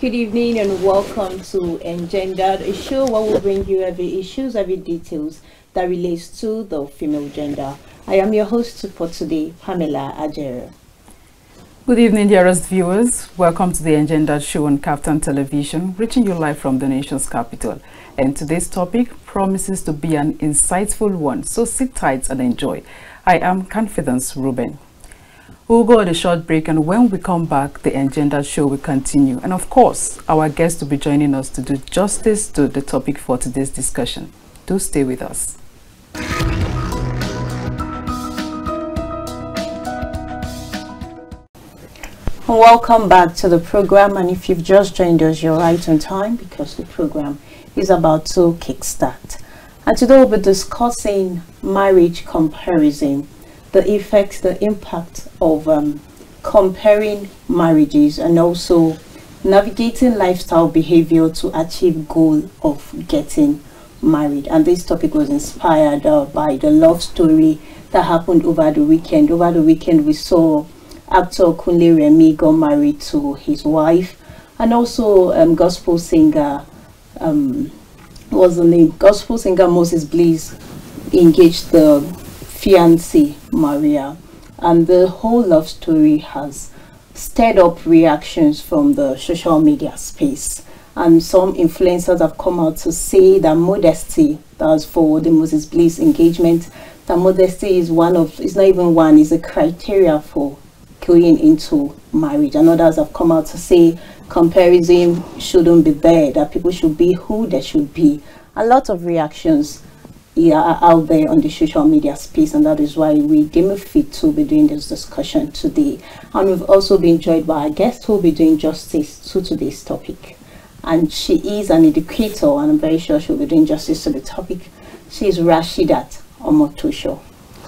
Good evening and welcome to Engendered, a show where we'll bring you every issues, every details that relates to the female gender. I am your host for today, Pamela Ajaero. Good evening, dearest viewers. Welcome to the Engendered show on Captain Television, reaching you live from the nation's capital. And today's topic promises to be an insightful one, so sit tight and enjoy. I am Confidence Rueben. We'll go on a short break, and when we come back, the Engendered show will continue. And of course, our guest will be joining us to do justice to the topic for today's discussion. Do stay with us. Welcome back to the program, and if you've just joined us, you're right on time because the program is about to kickstart. And today we'll be discussing marriage comparison, the effects, the impact of comparing marriages, and also navigating lifestyle behavior to achieve goal of getting married. And this topic was inspired by the love story that happened over the weekend. Over the weekend, we saw actor Kunle Remi got married to his wife, and also gospel singer what's the name? Gospel singer Moses Bliss engaged the fiancée Maria, and the whole love story has stirred up reactions from the social media space. And some influencers have come out to say that modesty, that's for the Moses Bliss engagement, that modesty is it's not even one, is a criteria for going into marriage. And others have come out to say comparison shouldn't be there, that people should be who they should be. A lot of reactions are out there on the social media space, and that is why we deem it fit to be doing this discussion today. And we've also been joined by our guest who will be doing justice to today's topic. And she is an educator, and I'm very sure she'll be doing justice to the topic. She is Rashidat Omotosho.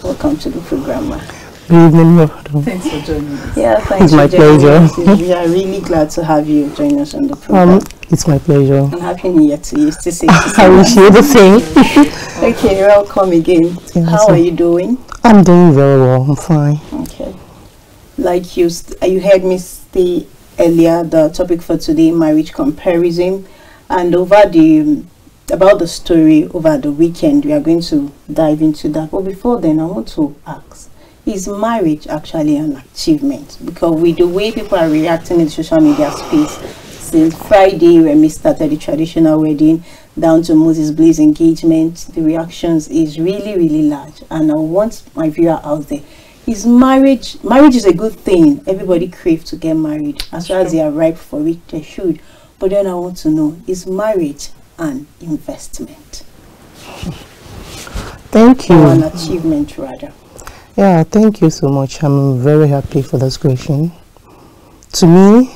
Welcome to the program, ma. Good evening, madam. Thanks for joining us. Yeah, thanks. It's my pleasure. We are really glad to have you join us on the program. It's my pleasure. And happy New Year to you. I wish you the same. Okay, welcome again. Yes, How are you doing? I'm doing very well. I'm fine. Okay. Like you heard me say earlier, the topic for today, marriage comparison, and about the story over the weekend, we are going to dive into that. But before then, I want to ask, is marriage actually an achievement? Because with the way people are reacting in the social media space, since Friday when we started the traditional wedding down to Moses Bliss engagement, the reactions is really, really large. And I want my viewer out there, is marriage is a good thing. Everybody craves to get married. As far as they are ripe for it, they should. But then I want to know, is marriage an investment? Thank you. Or an achievement rather? Yeah, thank you so much. I'm very happy for this question. To me,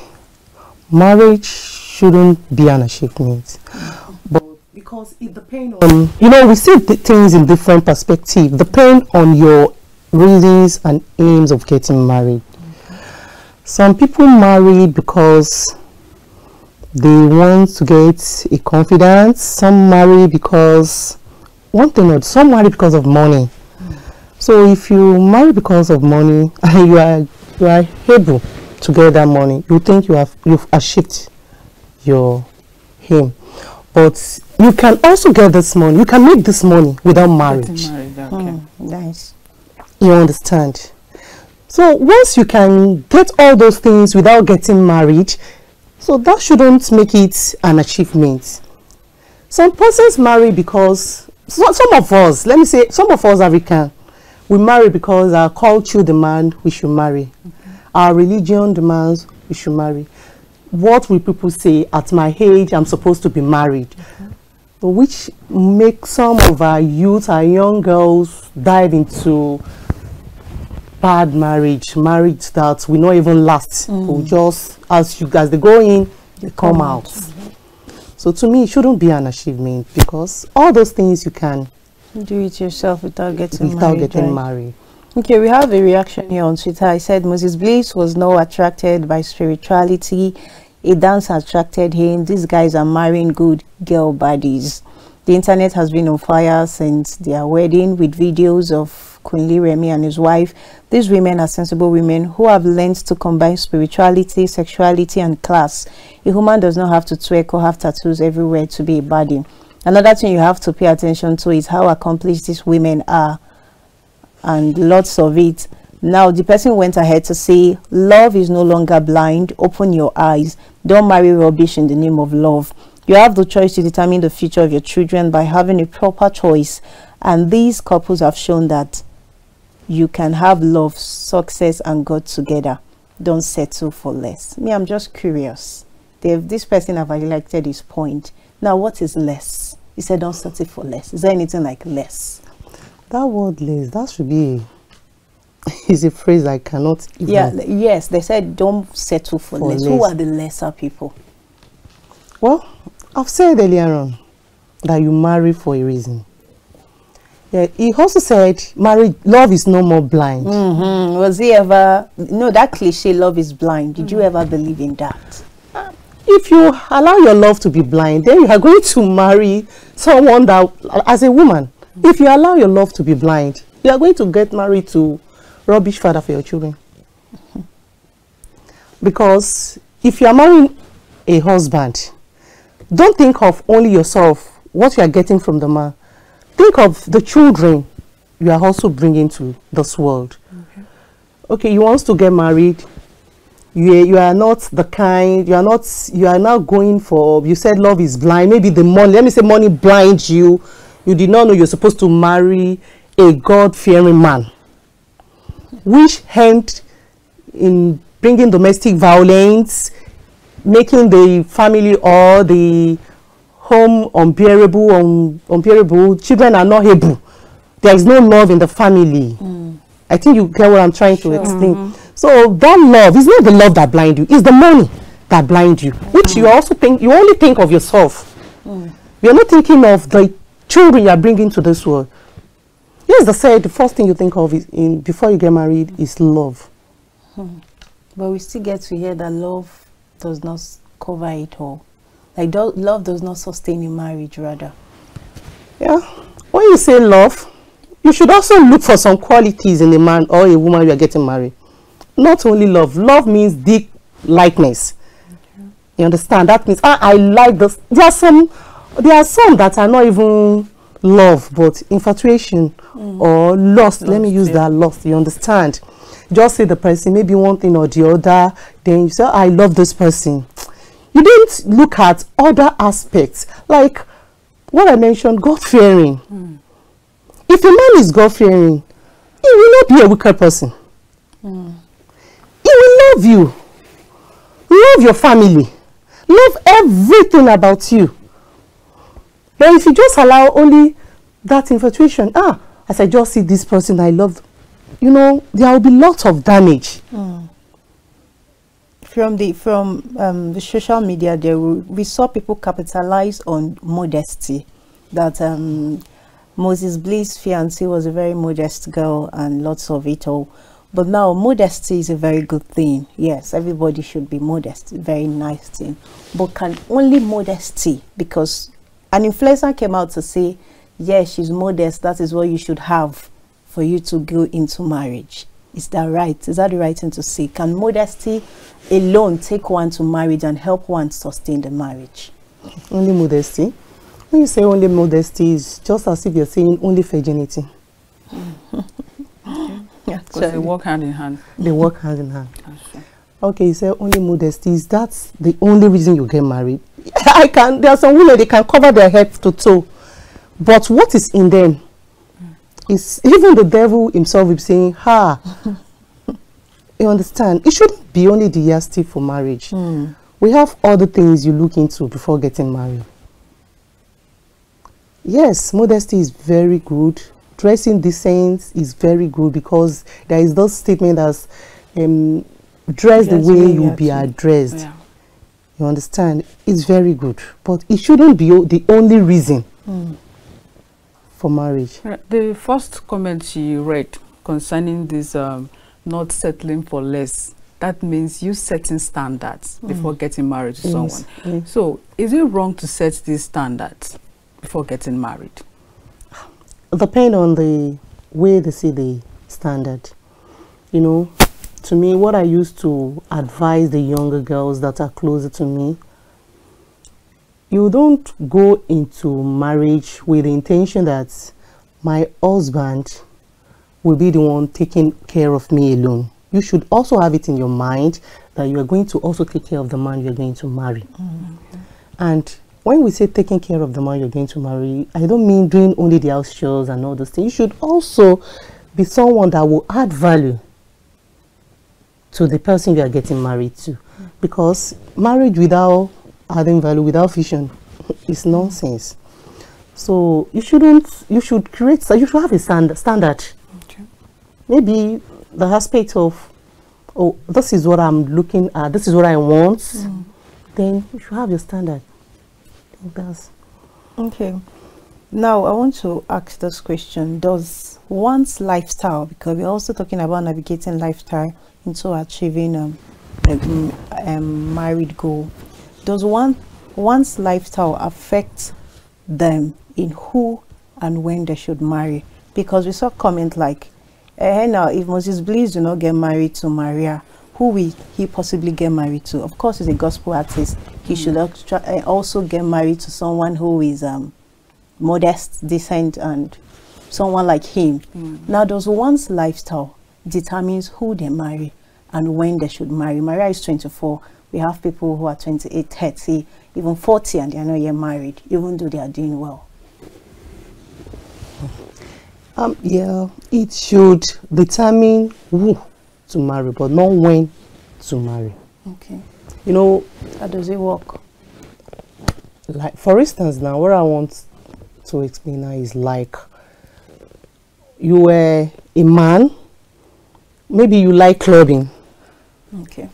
marriage shouldn't be an achievement. But because it depends on, we see the things in different perspectives. Depend on your reasons and aims of getting married. Some people marry because they want to get a confidence. Some marry because some marry because of money. So if you marry because of money and you are able to get that money, you think you've achieved your aim. But you can also get this money. You can make this money without marriage. Okay. Nice. You understand? So once you can get all those things without getting married, so that shouldn't make it an achievement. Some persons marry because some of us African, we marry because our culture demands we should marry. Our religion demands we should marry. What will people say? At my age, I'm supposed to be married. Which makes some of our youth, our young girls, dive into bad marriage that will not even last. Will just, as they go in, they come out. So to me, it shouldn't be an achievement because all those things you can do it yourself without getting married. Okay, we have a reaction here on Twitter. I said Moses Bliss was not attracted by spirituality. A dance attracted him. These guys are marrying good girl bodies. The internet has been on fire since their wedding, with videos of of Kunle Remy and his wife. These women are sensible women who have learned to combine spirituality, sexuality, and class. A woman does not have to twerk or have tattoos everywhere to be a baddie. Another thing you have to pay attention to is how accomplished these women are, and lots of it. Now, the person went ahead to say, love is no longer blind. Open your eyes. Don't marry rubbish in the name of love. You have the choice to determine the future of your children by having a proper choice. And these couples have shown that you can have love, success, and God together. Don't settle for less. Me, I'm just curious. This person have highlighted his point. Now, what is less? He said, don't settle for less. Is there anything like less? That word less, that should be is a phrase I cannot even. Yeah, yes, they said don't settle for less. Who are the lesser people? Well, I've said earlier on that you marry for a reason. Yeah, he also said marriage, love is no more blind. Was he ever, no, that cliche, love is blind. Did you ever believe in that? If you allow your love to be blind, then you are going to marry someone that, as a woman, if you allow your love to be blind, you are going to get married to rubbish father for your children. Because if you are marrying a husband, don't think of only yourself, what you are getting from the man. Think of the children you are also bringing to this world. Okay, you want to get married. You are not the kind, you are not going for, you said love is blind, maybe the money, let me say money blinds you. You did not know you're supposed to marry a God-fearing man, which end in bringing domestic violence, making the family or the home unbearable. Children are not able. There is no love in the family. I think you get what I'm trying to explain. So that love is not the love that blinds you. It's the money that blinds you, which you also think, you only think of yourself. You're not thinking of the children you are bringing to this world. Yes, they said the first thing you think of is before you get married is love. But we still get to hear that love does not cover it all. Like love does not sustain a marriage, rather. Yeah. When you say love, you should also look for some qualities in a man or a woman you are getting married. Not only love. Love means deep likeness. You understand? That means I like this. There are some that are not even love, but infatuation or lust. Let me use that, lust. You understand? Just say the person, maybe one thing or the other, then you say, I love this person. You didn't look at other aspects, like what I mentioned, God-fearing. If a man is God-fearing, he will not be a wicked person. He will love you, love your family, love everything about you. But if you just allow only that infatuation, as I just see this person I love, you know, there will be lots of damage. From the social media, we saw people capitalize on modesty. That Moses Bliss' fiancée was a very modest girl, and lots of it all. But now modesty is a very good thing. Yes, everybody should be modest, very nice thing. But can only modesty, because an influencer came out to say, yes, she's modest, that is what you should have for you to go into marriage. Is that right? Is that the right thing to say? Can modesty alone take one to marriage and help one sustain the marriage? Only modesty? When you say only modesty, it's just as if you're saying only virginity. Because they work hand in hand. They work hand in hand. Okay, you say only modesty. Is that the only reason you get married? There are some women, they can cover their head to toe. But what is in them? Is even the devil himself will be saying, you understand? It shouldn't be only the yardstick for marriage. We have other things you look into before getting married. Yes, modesty is very good. Dressing decent is very good, because there is those statement as dress the way you will be addressed. You understand? It's very good, but it shouldn't be the only reason for marriage. The first comment she read concerning this not settling for less, that means you setting standards before getting married to someone. So is it wrong to set these standards before getting married? Depend on the where they see the standard. You know, to me, what I used to advise the younger girls that are closer to me, you don't go into marriage with the intention that my husband will be the one taking care of me alone. You should also have it in your mind that you are going to also take care of the man you're going to marry. And when we say taking care of the man you're going to marry, I don't mean doing only the house chores and all those things. You should also be someone that will add value to the person you are getting married to. Because marriage without adding value, without vision, is nonsense. So you should have a standard. Okay. Maybe the aspect of, oh, this is what I'm looking at, this is what I want, then you should have your standard. I think that's okay. Now I want to ask this question: does one's lifestyle, because we're also talking about navigating lifestyle into achieving a married goal, does one's lifestyle affect them in who and when they should marry? Because we saw comment like, now if Moses Bliss do not get married to Maria, who will he possibly get married to? Of course, he's a gospel artist. He should also get married to someone who is modest, decent, and someone like him. Now, does one's lifestyle determines who they marry and when they should marry? Maria is 24. We have people who are 28, 30, even 40, and they are not yet married, even though they are doing well. Yeah, it should determine who to marry, but not when to marry. Okay. You know, how does it work? Like, for instance, now what I want to explain now is like, you were a man, maybe you like clubbing. Okay.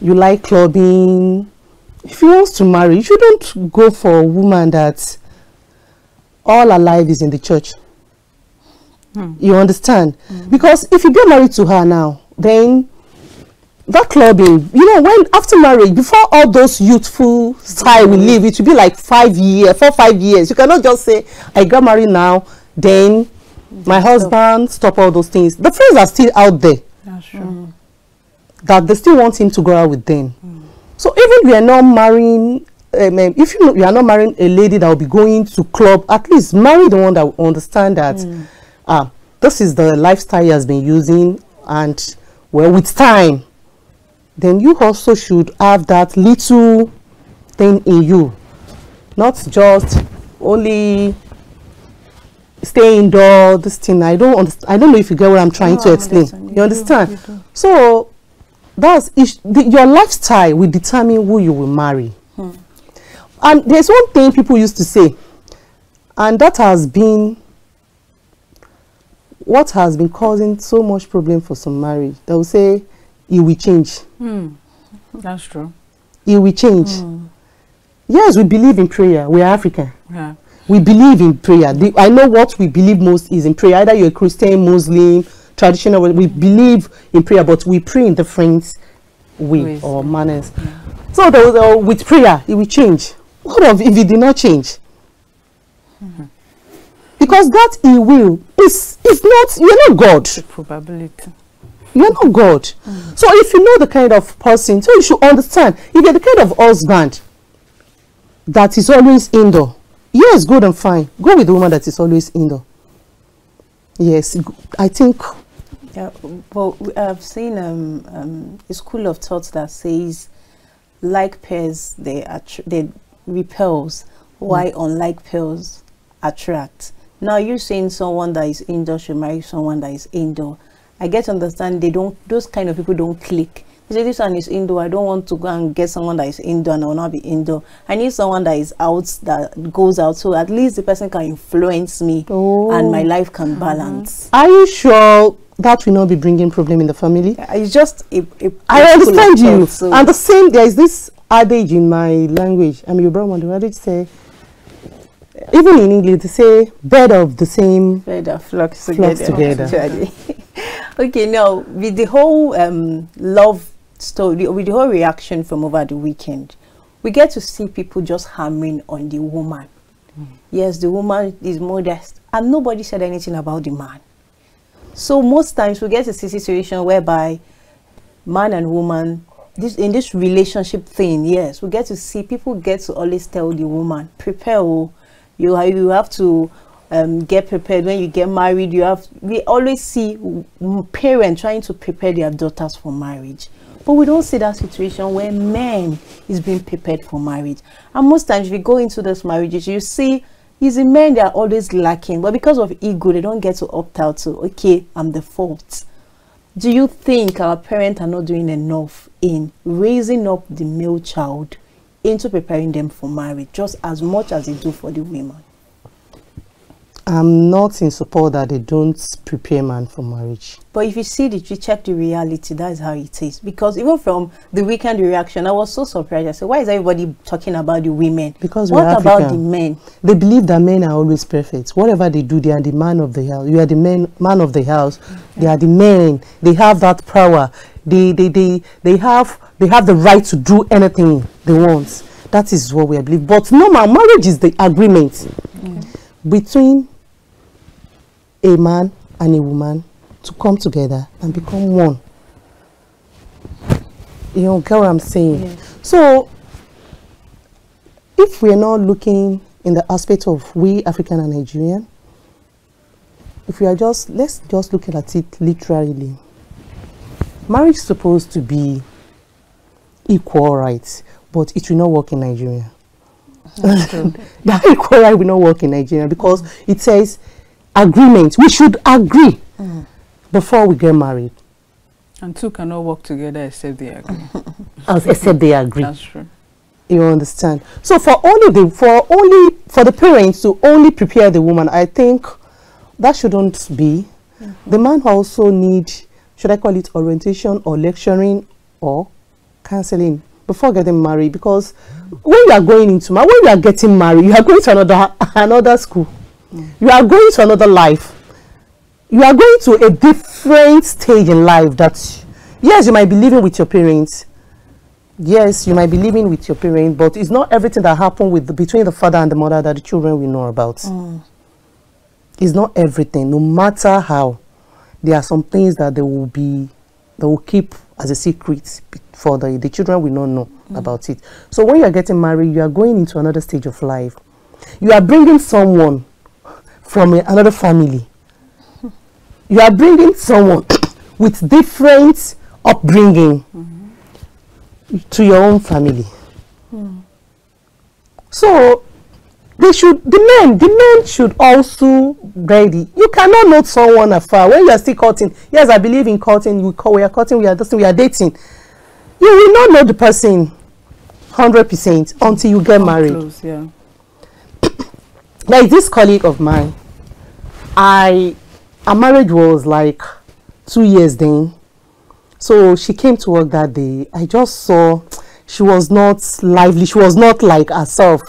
You like clubbing. If you want to marry, you shouldn't go for a woman that all her life is in the church. You understand? Because if you get married to her now, then that clubbing, you know, when after marriage, before all those youthful style we live, it will be like 5 years, 4-5 years. You cannot just say, I got married now, then my husband, stop all those things. The friends are still out there. That's true. That they still want him to go out with them. So even we are not marrying, if you are not marrying a lady that will be going to club, at least marry the one that will understand that this is the lifestyle he has been using, and well, with time, then you also should have that little thing in you, not just only stay indoor. This thing, I don't know if you get what I'm trying to explain. You understand? So that's your lifestyle will determine who you will marry. And there's one thing people used to say, and that has been what has been causing so much problem for some marriage. They will say, it will change. That's true. It will change. Yes, we believe in prayer. We are African. Yeah. We believe in prayer. I know what we believe most is in prayer. Either you're a Christian, Muslim, traditional, we believe in prayer, but we pray in different ways or manners. So there was, with prayer, it will change. What if it did not change? Because that he will is not, you're not God. The probability. You're not God. So if you know the kind of person, so you should understand, if you're the kind of husband that is always indoor, yes, good and fine. Go with the woman that is always indoor. Yes, I think. Yeah, well, I've seen a school of thought that says like pairs they repels, while unlike pairs attract. Now you're saying someone that is indoor should marry someone that is indoor. I get to understand those kind of people don't click. They say this one is indoor, I don't want to go and get someone that is indoor and I will not be indoor. I need someone that is out, that goes out, so at least the person can influence me and my life can balance. Are you sure that will not be bringing problem in the family? It's just I understand you. So. And the same, there is this adage in my language. I'm your brother. The adage say, even in English, they say bird of the same feather flocks together. Okay, now with the whole love story, with the whole reaction from over the weekend, we get to see people just hammering on the woman. Yes, the woman is modest, and nobody said anything about the man. So most times we get to see a situation whereby man and woman, in this relationship thing, yes, we get to see people get to always tell the woman, prepare, oh, you have to get prepared when you get married. We always see parents trying to prepare their daughters for marriage, but we don't see that situation where men is being prepared for marriage. And most times if you go into those marriages, you see it's the men that are always lacking, but because of ego they don't get to opt out to, okay, I'm the fault. Do you think our parents are not doing enough in raising up the male child into preparing them for marriage just as much as they do for the women? I'm not in support that they don't prepare man for marriage. But if you see you check the reality, that's how it is. Because even from the weekend reaction, I was so surprised. I said, why is everybody talking about the women? Because what about the men? They believe that men are always perfect. Whatever they do, they are the man of the house. You are the man of the house. Okay. They are the men. They have that power. They have the right to do anything they want. That is what we believe. But normal marriage is the agreement between a man and a woman to come together and become one. You know, get what I'm saying? Yes. So, if we're not looking in the aspect of we African and Nigerian, if we are let's just look at it literally. Marriage is supposed to be equal rights, but it will not work in Nigeria. That equal right will not work in Nigeria because it says agreement. We should agree before we get married. And two cannot work together except they agree. Except they agree. That's true. You understand? So for the parents to only prepare the woman, I think that shouldn't be. The man also need, should I call it orientation or lecturing or counseling before getting married, because when you are going into when you are getting married, you are going to another school. You are going to another life. You are going to a different stage in life that, yes, you might be living with your parents. Yes, you might be living with your parents, but it's not everything that happened between the father and the mother that the children will know about. It's not everything, no matter how. There are some things that they will keep as a secret for the children will not know about it. So when you are getting married, you are going into another stage of life. You are bringing someone from another family. You are bringing someone with different upbringing to your own family. So the men should also ready. You cannot know someone afar when you are still courting. Yes, I believe in courting. We are courting. We are dating. You will not know the person 100% until you get married. Close, yeah. Like this colleague of mine, our marriage was like 2 years then. So she came to work that day. I just saw she was not lively. She was not like herself.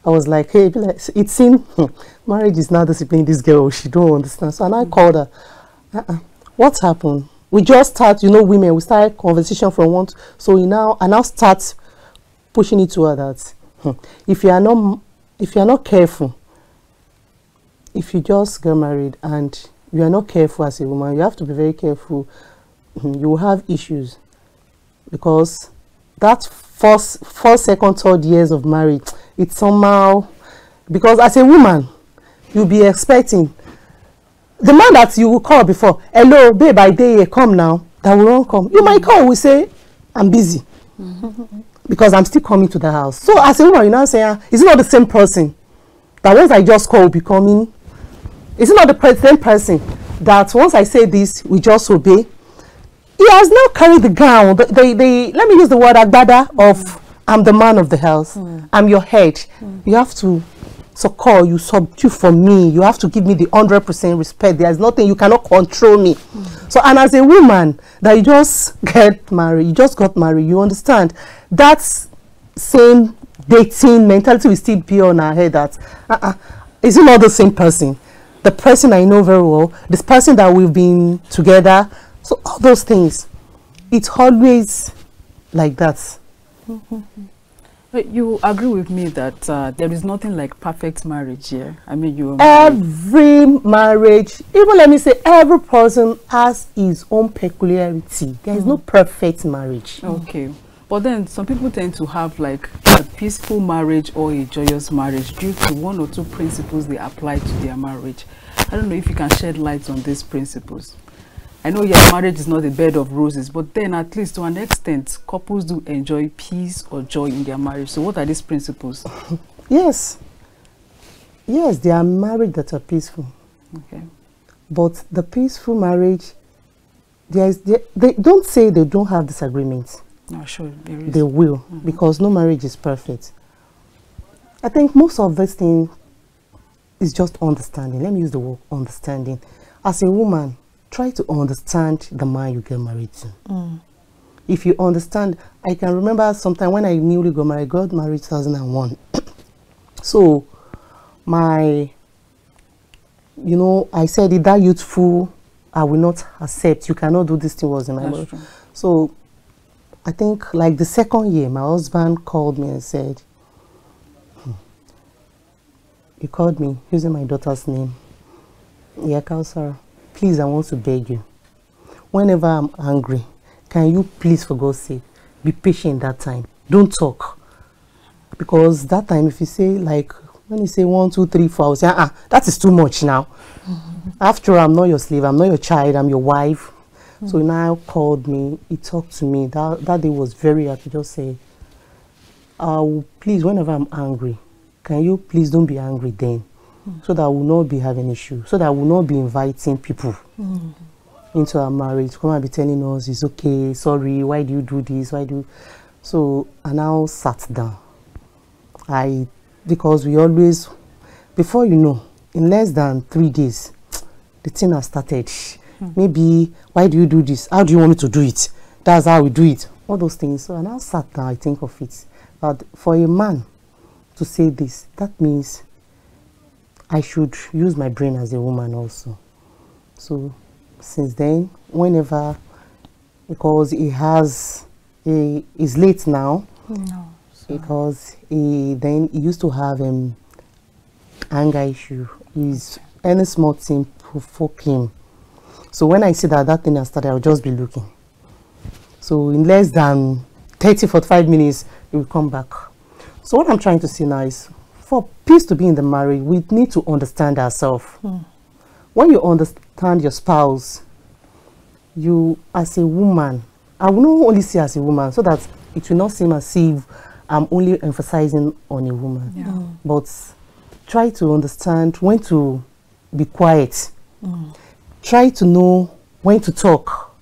I was like, hey, it seemed marriage is not disciplining this girl. She don't understand. So and I called her. What happened? We just start, women. We start conversation from one. So I now start pushing it to her that if you are not careful, if you just get married and you are not careful as a woman, you have to be very careful. You will have issues because that first, second, third years of marriage, it's somehow, because as a woman, you'll be expecting the man that you will call before, hello, babe, I dare you, come now, that will not come. You might call, we say, I'm busy because I'm still coming to the house. So as a woman, you now say, is it not the same person that once I just call will be coming? Is it not the same person that once I say this, we just obey? He has now carried the gown, let me use the word agbada of I'm the man of the house. I'm your head. You have to succor, you subdue for me. You have to give me the 100% respect. There is nothing, you cannot control me. So, and as a woman that you just got married, you understand that same dating mentality will still be on our head that, is it not the same person? The person I know very well, this person that we've been together, so all those things, it's always like that. But you agree with me that there is nothing like perfect marriage here? I mean, every marriage, even let me say, every person has his own peculiarity. There is no perfect marriage. Okay. But then some people tend to have like a peaceful marriage or a joyous marriage due to one or two principles they apply to their marriage. I don't know if you can shed light on these principles. I know your marriage is not a bed of roses, but then at least to an extent, couples do enjoy peace or joy in their marriage. So what are these principles? Yes. Yes, there are marriages that are peaceful. Okay. But the peaceful marriage, they don't say they don't have disagreements. No, sure, there is. They will, because no marriage is perfect. I think most of this thing is just understanding. Let me use the word understanding. As a woman, try to understand the man you get married to. If you understand, I can remember sometime when I newly got married, 2001. So, I said it, that youthful, I will not accept. You cannot do this thing was in my marriage. So, I think like the second year, my husband called me and said, he called me using my daughter's name. Yeah, Kausara, please, I want to beg you. Whenever I'm angry, can you please, for God's sake, be patient that time. Don't talk. Because that time, if you say, like, when you say 1, 2, 3, 4, I will say, that is too much now. After all, I'm not your slave, I'm not your child, I'm your wife. So he now called me, he talked to me. That day was very hard to just say, please, whenever I'm angry, can you please don't be angry then? So that I will not be having issues. So that I will not be inviting people into our marriage. Come and be telling us, it's okay, sorry, why do you do this? Why do? So I now sat down. Because we always, before you know, in less than 3 days, the thing has started. Maybe, why do you do this? How do you want me to do it? That's how we do it. All those things. So I now sat down, I think of it. But for a man to say this, that means I should use my brain as a woman also. So since then, whenever, because he's late now. No. Because he used to have anger issue. Any small thing provoke him. So when I see that thing has started, I'll just be looking. So in less than 30-45 minutes, he will come back. So what I'm trying to say now is, for peace to be in the marriage, we need to understand ourselves. When you understand your spouse, you as a woman, I will not only say as a woman, so that it will not seem as if I'm only emphasizing on a woman. But try to understand when to be quiet. Try to know when to talk.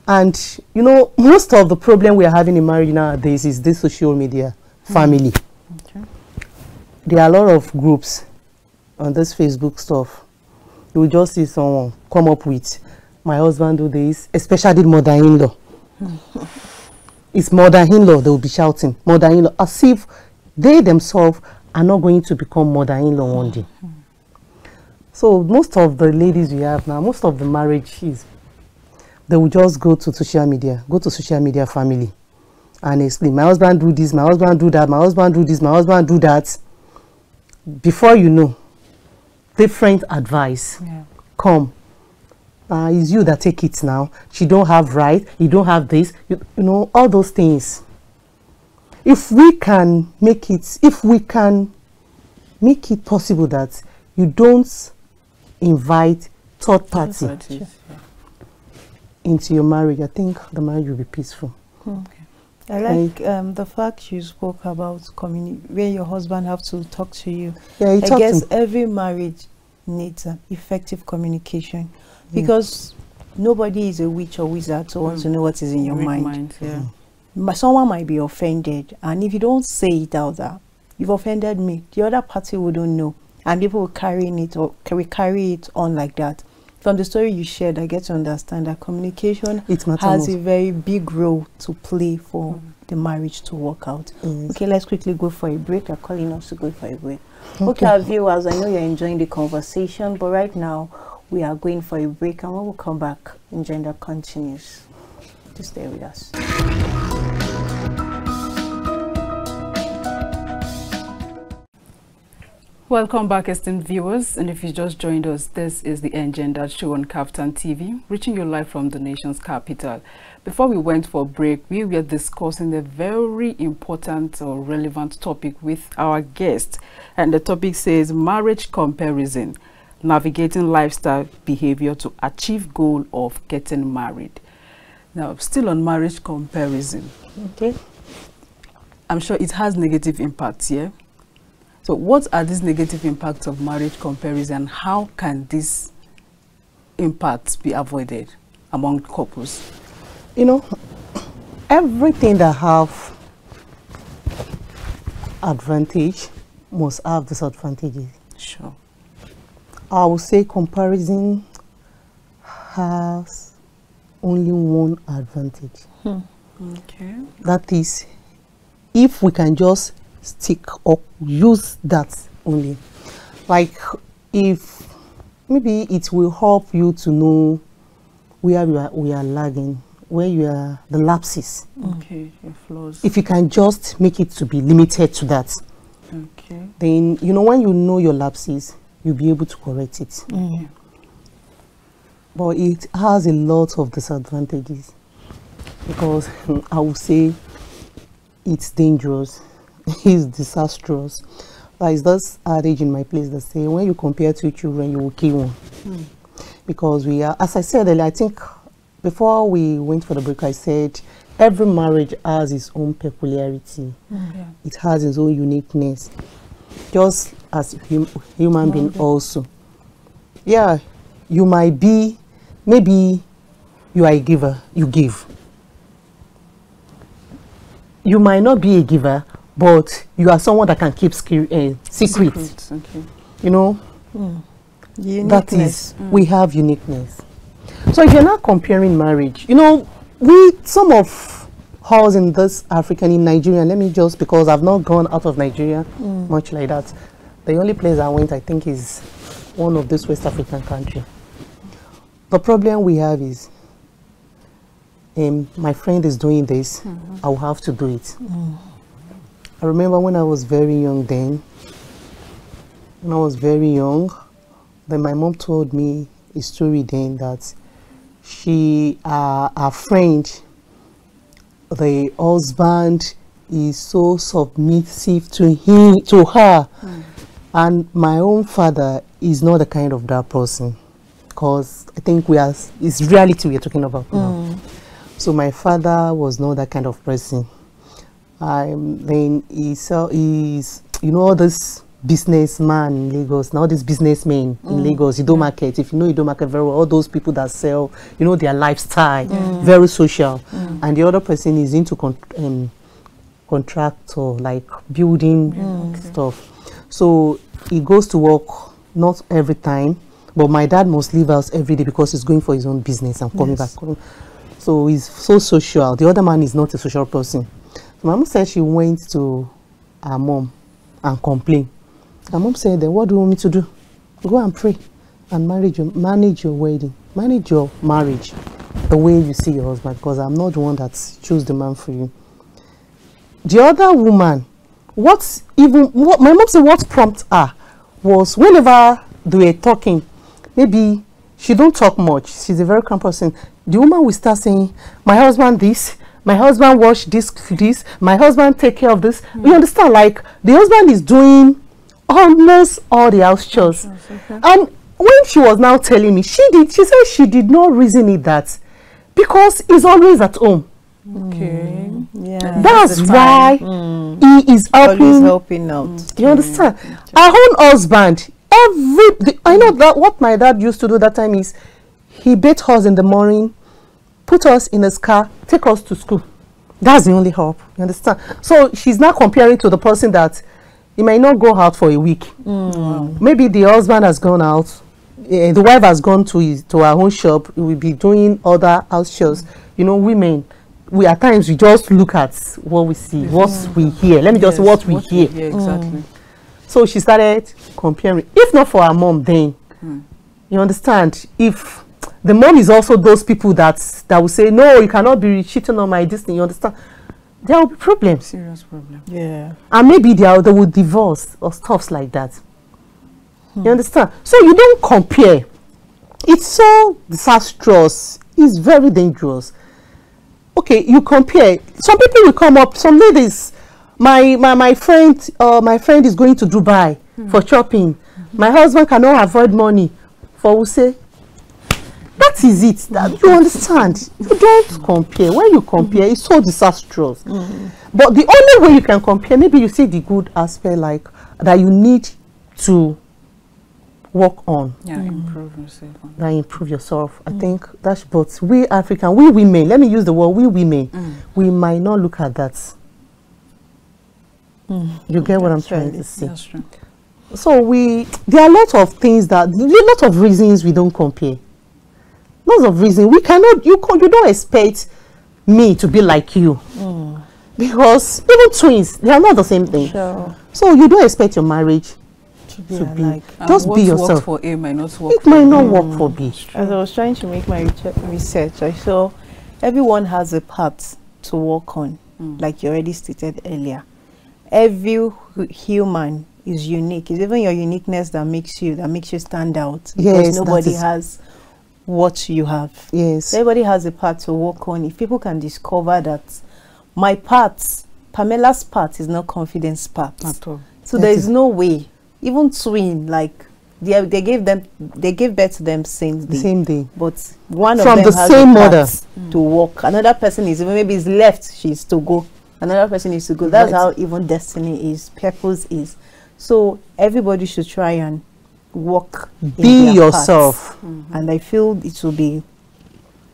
And most of the problem we are having in marriage nowadays is this social media family. There are a lot of groups on this Facebook stuff. You will just see someone come up with, my husband do this, especially mother-in-law. It's mother-in-law, they will be shouting, mother-in-law, as if they themselves are not going to become mother-in-law one day. So most of the ladies we have now, most of the marriages, they will just go to social media family. And explain, my husband do this, my husband do that, my husband do this, my husband do that. Before you know, different advice come. It's you that take it now. She don't have right, you don't have this, all those things. If we can make it possible that you don't invite third party into your marriage, I think the marriage will be peaceful. I like the fact you spoke about where your husband have to talk to you. I guess every marriage needs effective communication, because nobody is a witch or wizard to want to know what is in your mind. But someone might be offended, and if you don't say it out there, you've offended me, the other party wouldn't know, and people will carry it on like that. From the story you shared, I get to understand that communication has a very big role to play for the marriage to work out. Okay, let's quickly go for a break. They're calling us to go for a break. Okay, our viewers, I know you're enjoying the conversation, but right now we are going for a break, and when we come back, Engender continues. Just stay with us. Welcome back, esteemed viewers, and if you just joined us, this is the Engendered Show on Captain TV, reaching you live from the nation's capital. Before we went for a break, we were discussing a very important or relevant topic with our guest, and the topic says marriage comparison, navigating lifestyle behavior to achieve goal of getting married. Now, still on marriage comparison. Okay. I'm sure it has negative impacts, yeah? So what are these negative impacts of marriage comparison? How can these impacts be avoided among couples? You know, everything that have advantage must have disadvantages. Sure. I would say comparison has only one advantage. Okay. That is, if we can just stick or use that only. Like, if maybe it will help you to know where we are lagging, where you are, the lapses. Okay, your flaws. If you can just make it to be limited to that, okay, then you know, when you know your lapses, you'll be able to correct it. But it has a lot of disadvantages, because I would say it's dangerous. It's disastrous. Like, this adage in my place that say, when you compare two children, you will kill one. Because we are, as I said earlier, I think before we went for the break, I said every marriage has its own peculiarity. Yeah. It has its own uniqueness, just as human being also. Yeah, you might be, maybe you are a giver, you give. You might not be a giver, but you are someone that can keep secrets. Okay. You know, that is, we have uniqueness. So if you're not comparing marriage, you know, some of us in this African, in Nigeria, let me just, because I've not gone out of Nigeria much like that. The only place I went, I think, is one of this West African country. The problem we have is, my friend is doing this, I will have to do it. I remember when I was very young then, then my mom told me a story then that her friend, the husband is so submissive to her, and my own father is not the kind of that person, because I think it's reality we're talking about now. So my father was not that kind of person. Then he's you know, this businessman in Lagos, now this businessmen in Lagos, Ido Market, if you know Ido Market very well, all those people that sell, you know, their lifestyle, very social. And the other person is into contractor, like building stuff. So he goes to work, not every time, but my dad must leave us every day because he's going for his own business and coming back. So he's so social. The other man is not a social person. So my mom said she went to her mom and complained. Her mom said, then what do you want me to do? Go and pray and manage your wedding, manage your marriage the way you see your husband, because I'm not the one that chose the man for you. The other woman, what my mom said what prompted her was, whenever they were talking, maybe she don't talk much, she's a very calm person, the woman will start saying, my husband this, my husband wash this, my husband take care of this. You understand? Like, the husband is doing almost all the house chores. And when she was now telling me, she said she did not reason it that because he's always at home. Okay. Yeah. That's why he is helping out. You understand? Our own husband, I know that what my dad used to do that time is he bathed us in the morning, put us in his car, take us to school. That's the only help. You understand? So she's not comparing to the person that he might not go out for a week. Maybe the husband has gone out, the wife has gone to her own shop. We will be doing other house chores. You know, women, we at times we just look at what we see, what we hear. Let me just say what we hear. Exactly. So she started comparing. If not for her mom, then you understand. If the mom is also those people that will say, no, you cannot be cheating on my Disney. You understand? There will be problems. Serious problem. Yeah. And maybe they will divorce or stuff like that. You understand? So you don't compare. It's so disastrous. It's very dangerous. Okay, you compare. Some people will come up. Some ladies, my friend is going to Dubai for shopping. My husband cannot avoid money for Use. That is it. That you understand. You don't compare. When you compare, it's so disastrous. But the only way you can compare, maybe you see the good aspect, like that you need to work on. Yeah, improve yourself. That improve yourself. I think that's. But we African, we women. Let me use the word we women. We might not look at that. You get what I'm trying to say? That's true. So there are a lot of things there are a lot of reasons we don't compare. Lots of reasons we cannot. You don't expect me to be like you, because even twins, they are not the same thing. Sure. So you don't expect your marriage to be alike. Just be yourself. What works for A might not work. It might not work for B. As I was trying to make my research, I saw everyone has a part to work on, like you already stated earlier. Every human is unique. It's even your uniqueness that makes you stand out. Because nobody has what you have. Yes. Everybody has a part to work on. If people can discover that my part, Pamela's part, is not confidence part. At all. So there is no way. Even twin, like they gave birth to them same day. But one from of them the has same a part mother to work. Another person is maybe is left. She's to go. Another person is to go. That's how even destiny is. Purpose is. So everybody should try and work. Be yourself. And I feel it will be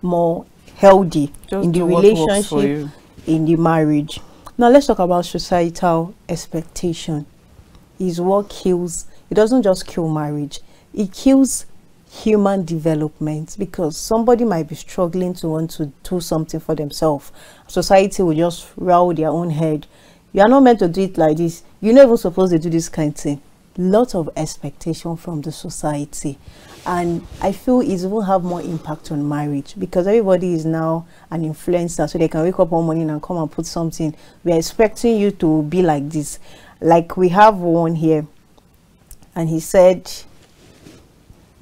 more healthy in the relationship, in the marriage. Now let's talk about societal expectation. Is what kills. It doesn't just kill marriage. It kills human development, because somebody might be struggling to want to do something for themselves. Society will just roll their own head. You are not meant to do it like this. You're not even supposed to do this kind of thing. Lot of expectation from the society, and I feel it will have more impact on marriage, because everybody is now an influencer, so they can wake up one morning and come and put something. We are expecting you to be like this. Like we have one here, and he said,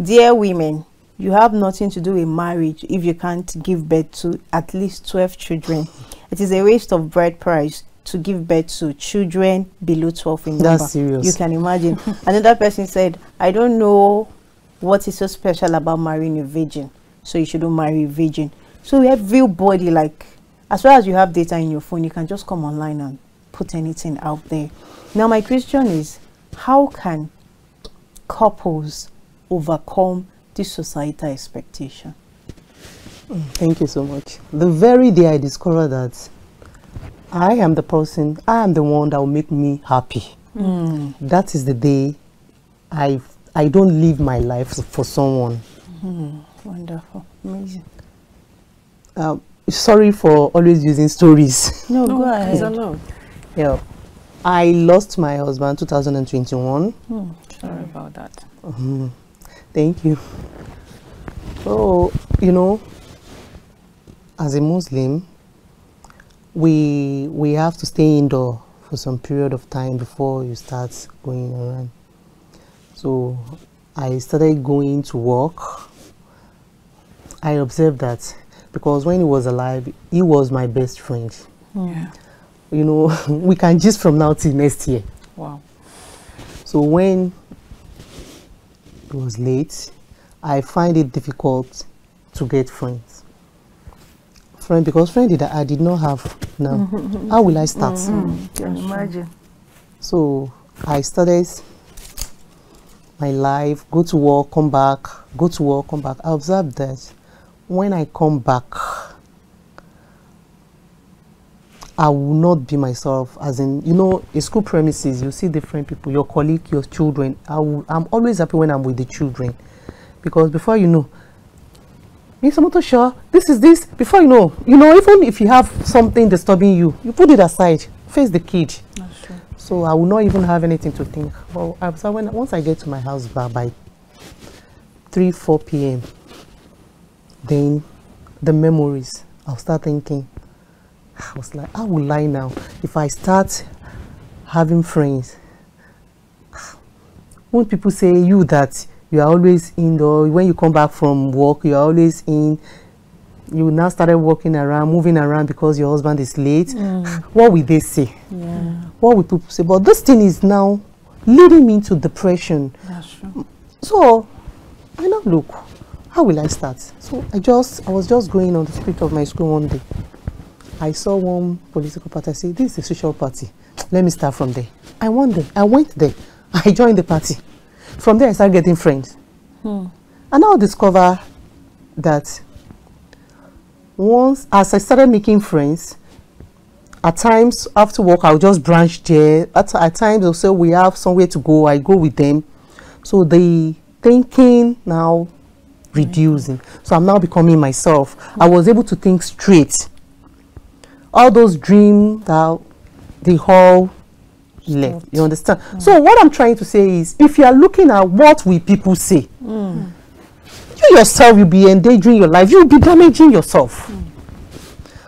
"Dear women, you have nothing to do with marriage if you can't give birth to at least 12 children. It is a waste of bride price to give birth to children below 12 in number." That's serious. You can imagine. Another person said, "I don't know what is so special about marrying a virgin, so you shouldn't marry a virgin." So everybody, like, as well as you have data in your phone, you can just come online and put anything out there. Now my question is, how can couples overcome this societal expectation? Thank you so much. The very day I discovered that I am the person, I am the one that will make me happy. That is the day I don't live my life for someone. Wonderful. Amazing. Sorry for always using stories. No, go ahead. It's allowed. Yeah. I lost my husband 2021. Sorry about that. Thank you. So, you know, as a Muslim, we have to stay indoor for some period of time before you start going around. So I started going to work. I observed that because when he was alive, he was my best friend. Yeah. You know, we can gist from now till next year. Wow. So when it was late, I find it difficult to get friends. Because friend that I did not have now. How will I start? Can imagine. So I started my life, go to work, come back, go to work, come back. I observed that when I come back, I will not be myself. As in, you know, in school premises, you see different people, your colleague, your children. I'm always happy when I'm with the children, because before you know, Miss Omotosho, this is this. Before you know, even if you have something disturbing you, you put it aside, face the kid. That's true. So I will not even have anything to think. Well, once I get to my house by 3-4 p.m., then the memories, I'll start thinking. I was like, how will I now? If I start having friends, Won't people say you that you are always indoor, when you come back from work, you are always in, you now started walking around, moving around because your husband is late? What will they say? What will people say? But this thing is now leading me into depression. That's true. So I now look, how will I start? So I was just going on the street of my school one day. I saw one political party. I said, this is a social party. Let me start from there. I went there. I joined the party. From there, I started getting friends. And now I discover that once, as I started making friends, at times after work, I'll just branch there. At times, also we have somewhere to go. I go with them. So the thinking now reducing. So I'm now becoming myself. I was able to think straight. All those dreams that they all left. You understand? So what I'm trying to say is, if you are looking at what will people say, you yourself will be endangering your life. You will be damaging yourself.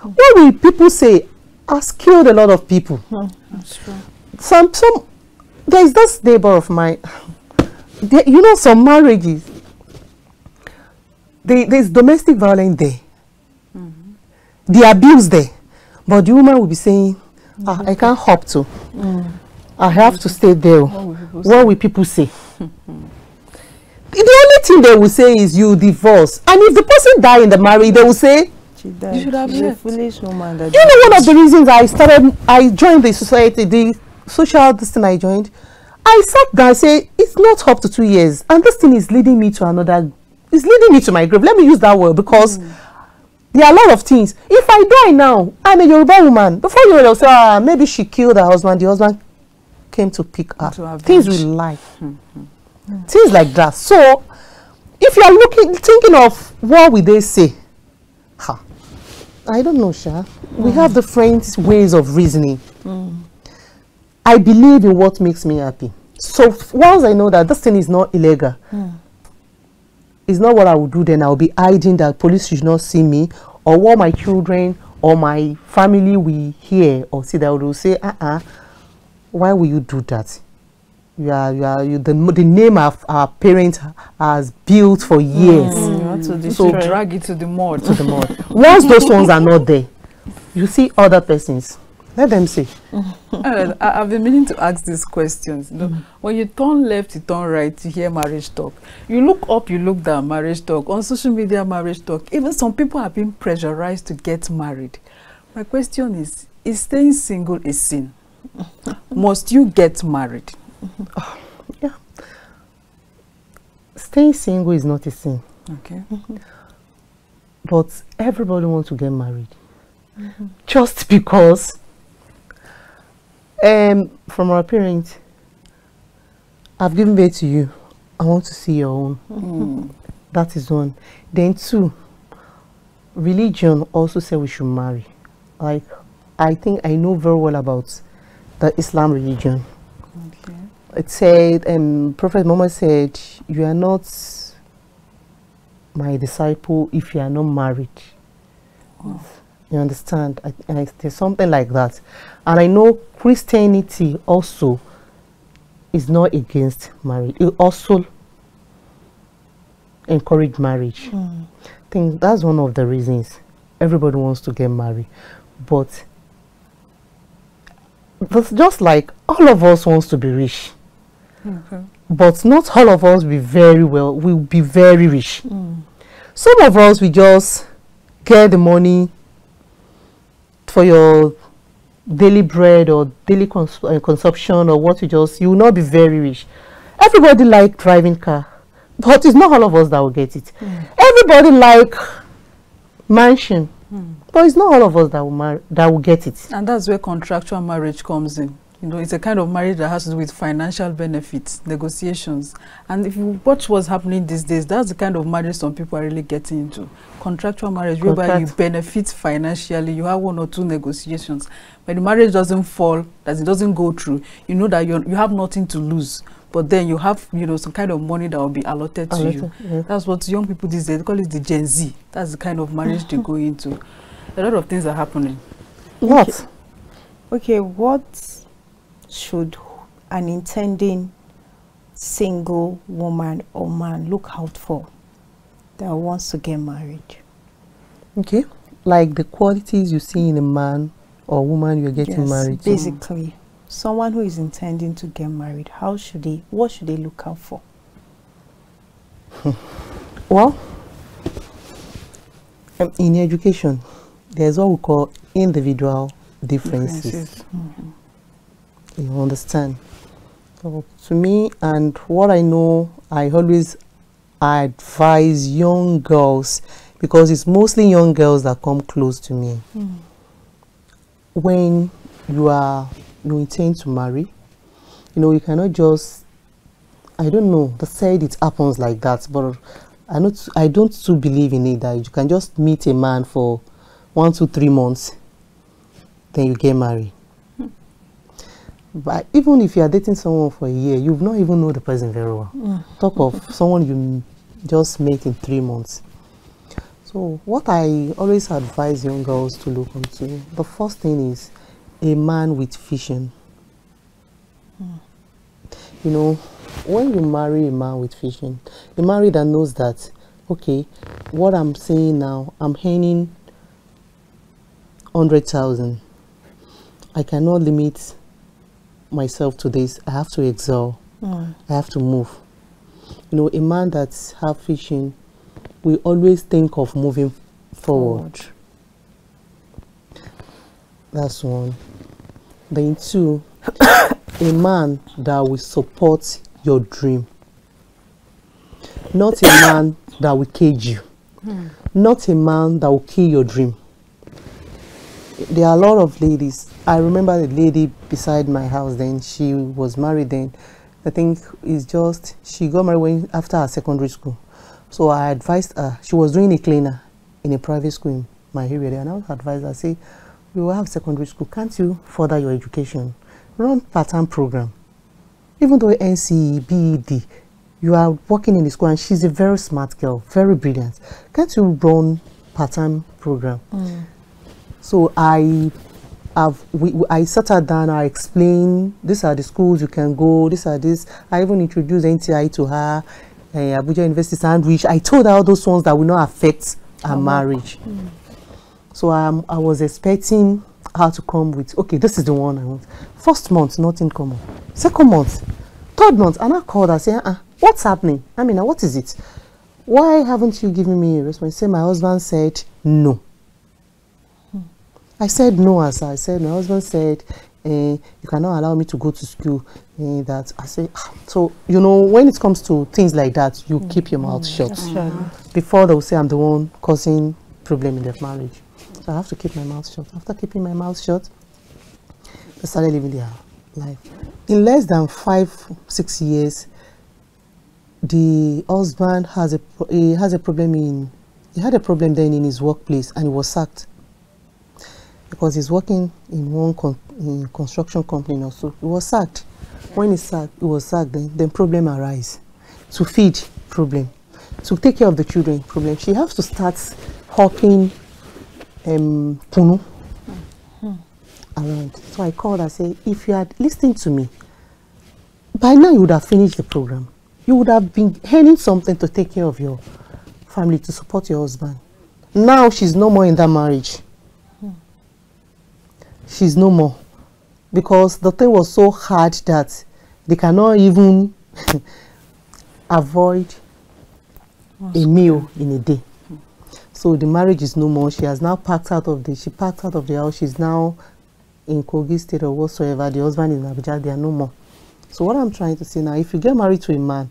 What will people say has killed a lot of people. That's true. There is this neighbor of mine. You know, some marriages, there's domestic violence there. The abuse there. But the woman will be saying, I can't hop to. I have to stay there. What will people say? The only thing they will say is you divorce. And if the person die in the marriage, they will say, she died. You should have She's a left. foolish woman. That you know, one of the reasons I joined the society, the social, this thing I joined, I sat down and said, it's not up to 2 years. And this thing is leading me to it's leading me to my grave. Let me use that word, because there are a lot of things. If I die now, I'm a Yoruba woman. Before you will say, maybe she killed her husband. The husband came to pick her. Things will lie. Things like that. So, if you are thinking of what will they say, I don't know, Sha. We have different ways of reasoning. I believe in what makes me happy. So once I know that this thing is not illegal, it's not what I would do, then I'll be hiding that police should not see me, or what my children or my family will hear or see, that will say, why will you do that? The name of our parents has built for years. You want to so drag it to the mud. Once those ones are not there, you see other persons. Let them say. I've been meaning to ask these questions. You know, when you turn left, you turn right, you hear marriage talk. You look up, you look down, marriage talk. On social media, marriage talk. Even some people have been pressurized to get married. My question is staying single a sin? Must you get married? Yeah. Staying single is not a sin. Okay. But everybody wants to get married. Just because from our parents, I've given birth to you, I want to see your own. That is one. Then two, religion also said we should marry. Like, I think I know very well about the Islam religion. Okay. It said, Prophet Muhammad said, you are not my disciple if you are not married. You understand? There's something like that. And I know Christianity also is not against marriage. It also encourage marriage. I think that's one of the reasons everybody wants to get married. But just like all of us wants to be rich. But not all of us will be very rich. Some of us will just get the money for your daily bread or daily consumption, or what you will not be very rich. Everybody like driving car, but it's not all of us that will get it. Everybody like mansion, but it's not all of us that will get it. And that's where contractual marriage comes in. You know, it's a kind of marriage that has to do with financial benefits, negotiations. And if you watch what's happening these days, that's the kind of marriage some people are really getting into. Contractual marriage, whereby you benefit financially, you have one or two negotiations. When the marriage doesn't fall, that it doesn't go through, you know that you have nothing to lose. But then you have, you know, some kind of money that will be allotted to you. Yeah. That's what young people these days, they call it the Gen Z. That's the kind of marriage they go into. A lot of things are happening. What? Okay, what should an intending single woman or man look out for that wants to get married? Okay, like the qualities you see in a man or woman you're getting married to. Basically, someone who is intending to get married, what should they look out for? Well, in education, there's what we call individual differences. You understand? So to me, and what I know, I always advise young girls, because it's mostly young girls that come close to me. When you intend to marry, you cannot just, I don't know, they said it happens like that, but I don't too believe in it that you can just meet a man for 1 to 3 months, then you get married. But even if you are dating someone for a year, you've not even know the person very well. Talk of someone you just met in 3 months. So what I always advise young girls to look into, the first thing is a man with vision. When you marry a man with vision, a man that knows that, okay, what I'm saying now, I'm earning 100,000. I cannot limit myself to this. I have to excel. I have to move. A man that has vision, we always think of moving forward. That's one. Then 2, a man that will support your dream. Not a man that will cage you. Not a man that will kill your dream. There are a lot of ladies. I remember the lady beside my house then. She was married then. I think it's just, she got married after her secondary school. So I advised her, she was doing a cleaner in a private school in my area there, and I advised her, say, you will have secondary school, can't you further your education? Run part-time program. Even though NCE, BED, you are working in the school, and she's a very smart girl, very brilliant. Can't you run part-time program? So I sat her down, I explained, these are the schools you can go, these are this. I even introduced NTI to her, Abuja University Sandwich. I told her all those ones that will not affect her marriage. So I was expecting her to come with, okay, this is the one I want. First month, nothing common. Second month, third month, and I called her saying, what's happening? I mean, what is it? Why haven't you given me a response? Say, my husband said no. I said no, as I said, my husband said, you cannot allow me to go to school. That I say, so when it comes to things like that, you keep your mouth shut. Before they will say I'm the one causing problem in their marriage. So I have to keep my mouth shut. After keeping my mouth shut, they started living their life. In less than 5-6 years, the husband had a problem then in his workplace, and he was sacked. Because he's working in one construction company also. He was sacked. When he was sacked, then problem arise. To feed, problem. To take care of the children, problem. She has to start hawking punu around. So I called her and said, if you had listened to me, by now you would have finished the program. You would have been earning something to take care of your family, to support your husband. Now she's no more in that marriage. She's no more, because the thing was so hard that they cannot even avoid a meal in a day. So the marriage is no more. She has now packed out of the house. She's now in Kogi State or whatsoever. The husband is in Abuja. They are no more. So what I'm trying to say now, if you get married to a man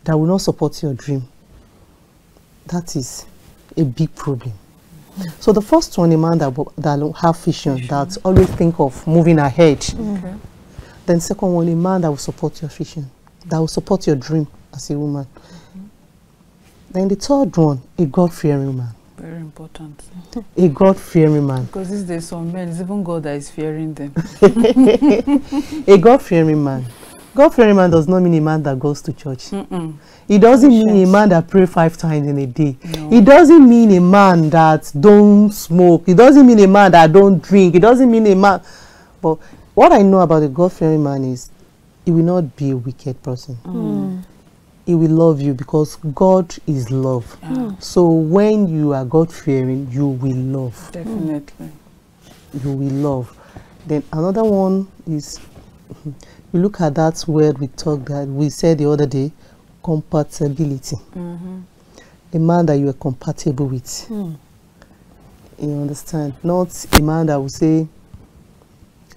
that will not support your dream, that is a big problem. So the first one, a man that have vision, that always think of moving ahead. Then second one, a man that will support your vision, that will support your dream as a woman. Then the third one, a God-fearing man. Very important. A God-fearing man. Because these days some men, it's even God that is fearing them. A God-fearing man. God-fearing man does not mean a man that goes to church. It doesn't mean a man that prays 5 times in a day. No. It doesn't mean a man that don't smoke. It doesn't mean a man that don't drink. It doesn't mean a man. But what I know about a God-fearing man is he will not be a wicked person. he will love you, because God is love. So when you are God-fearing, you will love. Definitely. You will love. Then another one is, you look at that word we said the other day, compatibility. A man that you are compatible with. You understand? Not a man that will say,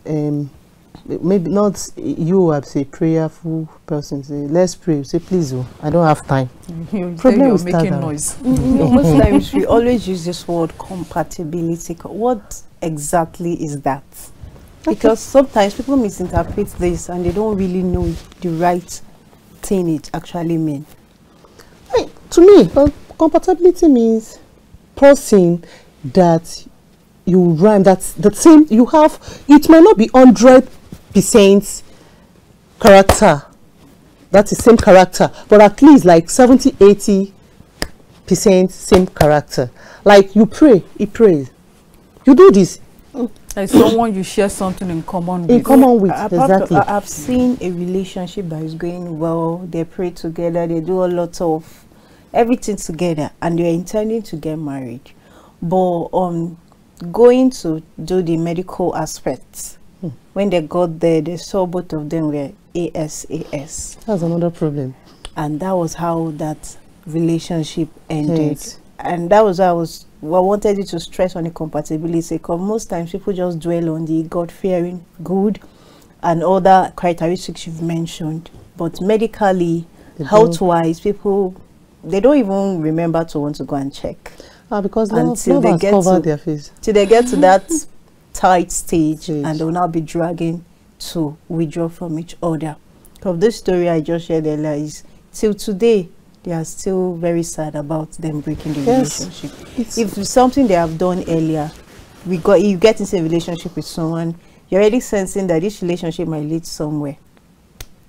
maybe not you as a prayerful person, say, let's pray. Say, please, I don't have time. You're making noise. Most times we always use this word compatibility. What exactly is that? Because sometimes people misinterpret this and they don't really know the right thing it actually means. To me, compatibility means person that you rhyme, that's the same you have. It might not be 100% character, that's the same character, but at least like 70-80% same character. Like you pray, he prays. You do this. Like someone you share something in common with. Exactly. I've seen a relationship that is going well. They pray together. They do a lot of everything together, and they're intending to get married. But going to do the medical aspects, when they got there, they saw both of them were ASAS. That's another problem. And that was how that relationship ended. And that was how I wanted you to stress on the compatibility, because most times people just dwell on the God-fearing, good, and other characteristics you've mentioned. But medically, health-wise, people, they don't even remember to want to go and check. Because until they get to their face. Till they get to that tight stage, and they'll now be dragging to withdraw from each other. Because this story I just shared earlier is, till today, they are still very sad about them breaking the relationship. If it's something they have done earlier, you get into a relationship with someone, you're already sensing that this relationship might lead somewhere.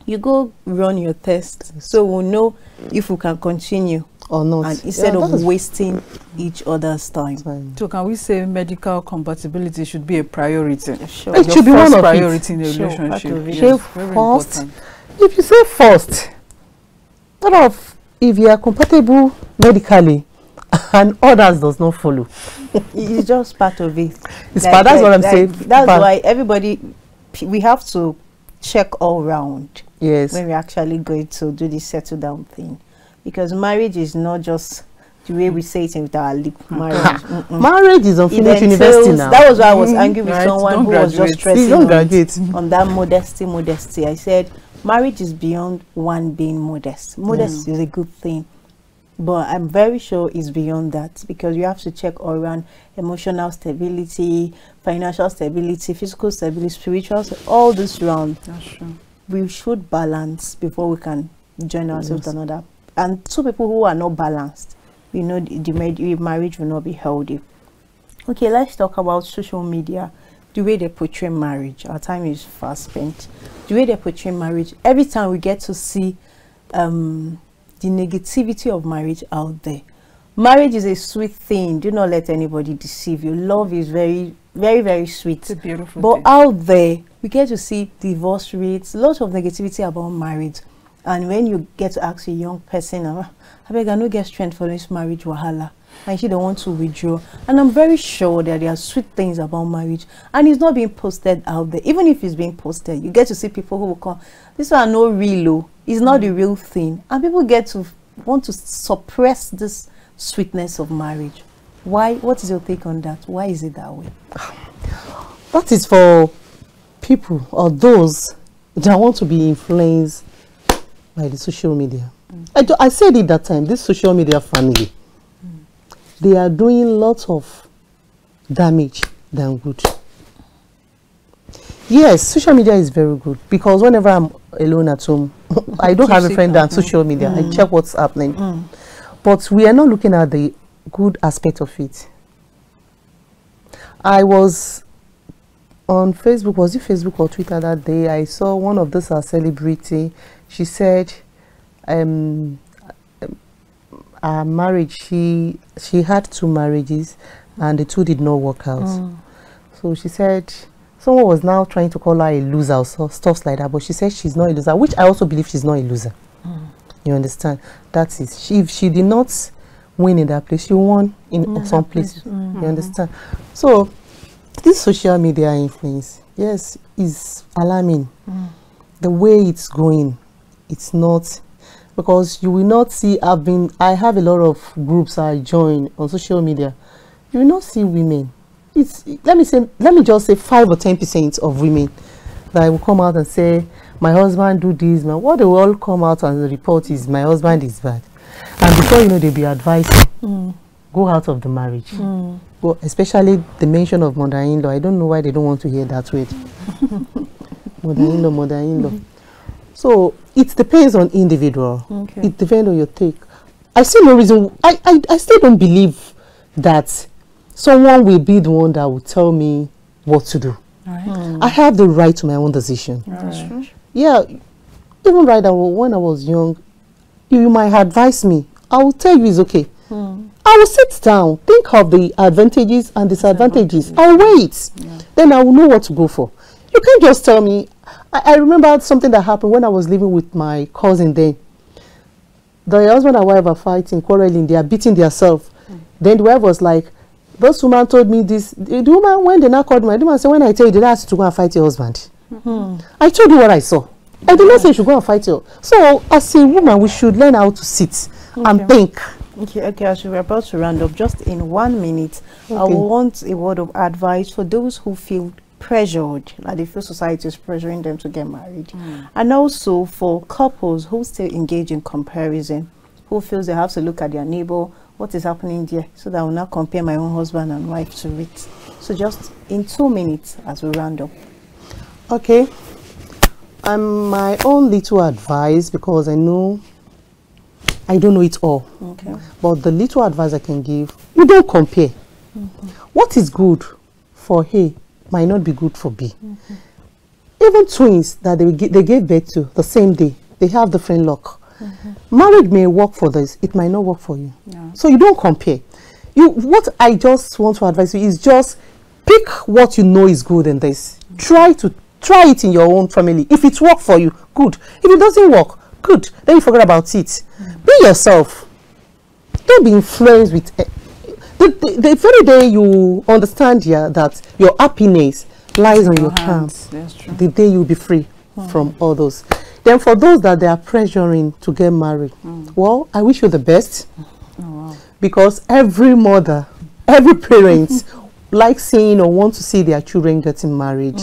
You go run your test, so we'll know if we can continue or not, and instead of wasting each other's time. So can we say medical compatibility should be a priority? Sure. Like it should be one of priority in a relationship. Yes, very important. If you say first, if you are compatible medically and others does not follow, it's just part of it. That's what I'm saying. That's why we have to check all round. Yes. When we're actually going to do this settle down thing, because marriage is not just the way we say it with our lip. Marriage is unfinished university now. That was why I was angry with someone who was just stressing on that modesty. I said marriage is beyond one being modest. Modesty is a good thing, but I'm very sure it's beyond that, because you have to check all around emotional stability, financial stability, physical stability, spiritual, all this round. That's true. We should balance before we can join ourselves with another. And two people who are not balanced, you know, the marriage will not be healthy. Okay, let's talk about social media, the way they portray marriage. Our time is fast spent. The way they portray marriage, every time we get to see the negativity of marriage out there. Marriage is a sweet thing. Do not let anybody deceive you. Love is very, very, very sweet. It's a beautiful but thing. Out there, we get to see divorce rates, lots of negativity about marriage. And when you get to ask a young person, I beg, I no get strength for this marriage wahala, and she don't want to withdraw. And I'm very sure that there are sweet things about marriage, and it's not being posted out there. Even if it's being posted, you get to see people who will come, this one no real, it's not the real thing. And people get to want to suppress this sweetness of marriage. Why? What is your take on that? Why is it that way? That is for people or those that want to be influenced by the social media. I said it that time, this social media family, they are doing lots of damage than good. Yes, social media is very good, because whenever I'm alone at home, I don't have a friend on social media. I check what's happening. But we are not looking at the good aspect of it. I was on Facebook, was it Facebook or Twitter that day? I saw one of those celebrity. She said, her marriage, she had 2 marriages and the 2 did not work out. So she said someone was now trying to call her a loser or stuff like that, but she said she's not a loser, which I also believe she's not a loser. You understand? That is, if she did not win in that place, she won in some places. You understand? So this social media influence, yes, is alarming. The way it's going, it's not, because you will not see, I have a lot of groups I join on social media. You will not see women. Let me just say 5 or 10% of women that will come out and say, my husband do this. What they will all come out and report is, my husband is bad. And before you know, they'll be advising, go out of the marriage. Well, especially the mention of mother-in-law. I don't know why they don't want to hear that word. Mother-in-law, mother-in-law. So it depends on individual. It depends on your take. I see no reason. I still don't believe that someone will be the one that will tell me what to do. I have the right to my own decision. Yeah, even right now, when I was young, you might advise me. I will tell you it's okay. I will sit down, think of the advantages and disadvantages. I'll wait. Then I will know what to go for. You can't just tell me. I remember something that happened when I was living with my cousin then. The husband and wife are fighting, quarreling, they are beating themselves. Then the wife was like, those woman told me this. The woman, when they now called me, the woman said, when I tell you, they asked you to go and fight your husband. I told you what I saw. I did not say you should go and fight you. So, as a woman, we should learn how to sit and think. Okay, as we're about to round up, just in 1 minute, I want a word of advice for those who feel pressured, like they feel society is pressuring them to get married. And also for couples who still engage in comparison, who feels they have to look at their neighbor, what is happening there, so that I will not compare my own husband and wife to it. So just in 2 minutes as we round up. Okay. My own little advice, because I don't know it all. But the little advice I can give, you don't compare. What is good for A might not be good for B. Even twins that they gave birth to the same day, they have different luck. Marriage may work for this, it might not work for you. So you don't compare. What I just want to advise you is just pick what you know is good in this. Try it in your own family. If it works for you, good. If it doesn't work, good. Then you forget about it. Be yourself. Don't be influenced with the very day you understand that your happiness lies on your hands, the day you'll be free from all those. Then for those that they are pressuring to get married, well, I wish you the best. Because every mother, every parent likes seeing or want to see their children getting married.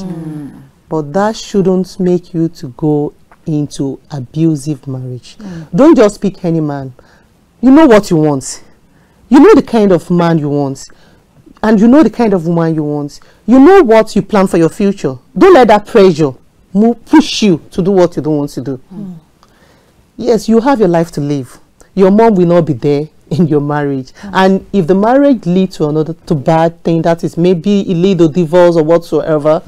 But that shouldn't make you to go into abusive marriage. Don't just pick any man. You know what you want. You know the kind of man you want. And you know the kind of woman you want. You know what you plan for your future. Don't let that pressure push you to do what you don't want to do. Yes, you have your life to live. Your mom will not be there in your marriage. And if the marriage leads to bad thing, that is maybe it lead to divorce or whatsoever,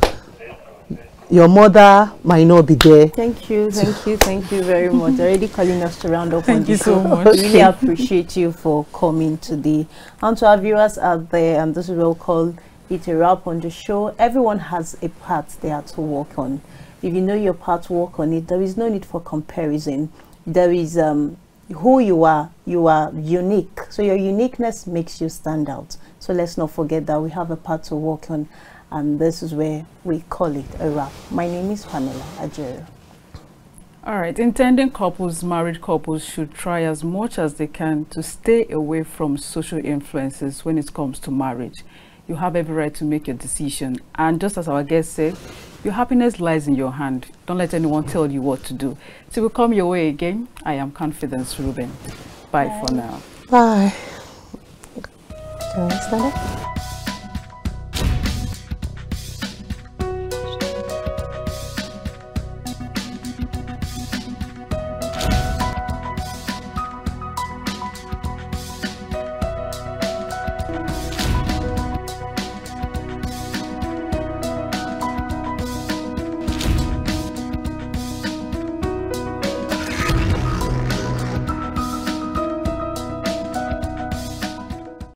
your mother might not be there. Thank you very much. Already calling us to round up. Thank you so much. Really appreciate you for coming today. And to our viewers out there, and this is what we'll call it a wrap on the show. Everyone has a part they have to work on. If you know your part, work on it. There is no need for comparison. There is who you are unique. So your uniqueness makes you stand out. So let's not forget that we have a part to work on. And this is where we call it a wrap. My name is Pamela, Ajaero. All right, intending couples, married couples should try as much as they can to stay away from social influences when it comes to marriage. You have every right to make your decision. And just as our guest said, your happiness lies in your hand. Don't let anyone tell you what to do. Till we come your way again, I am Confidence Rueben. Bye for now. Bye. Can I stand up?